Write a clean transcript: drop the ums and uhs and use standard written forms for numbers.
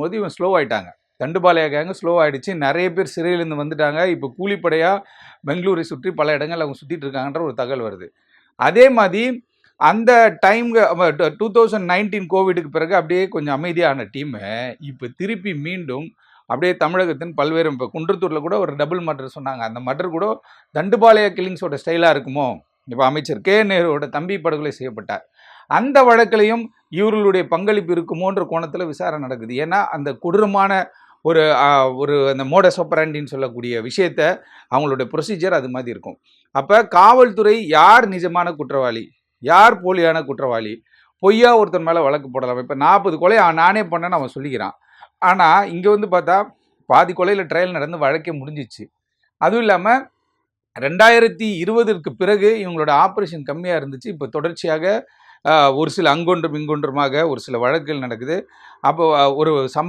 போது இவன் ஸ்லோ ஆயிட்டாங்க. தண்டுபாளைய கேங்கு ஸ்லோ ஆயிடுச்சு. நிறைய பேர் சிறையிலேருந்து வந்துட்டாங்க. இப்போ கூலிப்படையாக பெங்களூரை சுற்றி பல இடங்கள் அவங்க சுற்றிட்டு இருக்காங்கன்ற ஒரு தகவல் வருது. அதே மாதிரி அந்த டைம் 2019 கோவிடுக்கு பிறகு அப்படியே கொஞ்சம் அமைதியான டீமு இப்போ திருப்பி மீண்டும் அப்படியே தமிழகத்தின் பல்வேறு, இப்போ குன்றத்தூரில் கூட ஒரு டபுள் மர்டர் சொன்னாங்க. அந்த மர்டர் கூட தண்டுபாளைய கில்லிங்ஸோட ஸ்டைலாக இருக்குமோ? இப்போ அமைச்சர் கே நேருவோட தம்பி படுகொலை செய்யப்பட்டார். அந்த வழக்கிலையும் இவர்களுடைய பங்களிப்பு இருக்குமோன்ற கோணத்தில் விசாரணை நடக்குது. ஏன்னா அந்த கொடூரமான ஒரு அந்த மோடஸ் ஆப்பரண்டின்னு சொல்லக்கூடிய விஷயத்த அவங்களுடைய ப்ரொசீஜர் அது மாதிரி இருக்கும். அப்போ காவல்துறை யார் நிஜமான குற்றவாளி, யார் போலியான குற்றவாளி, பொய்யா ஒருத்தர் மேலே வழக்கு போடலாம். இப்போ 40 கொலை நானே பண்ணேன்னு அவன் சொல்லிக்கிறான். ஆனால் இங்கே வந்து பார்த்தா பாதி கொலையில் ட்ரையல் நடந்து வழக்கே முடிஞ்சிச்சு. அதுவும் இல்லாமல் 2020க்கு பிறகு இவங்களோட ஆப்ரேஷன் கம்மியாக இருந்துச்சு. இப்போ தொடர்ச்சியாக ஒரு சில அங்கொன்றும் இங்கொன்றுமாக ஒரு சில வழக்குகள் நடக்குது. அப்போ ஒரு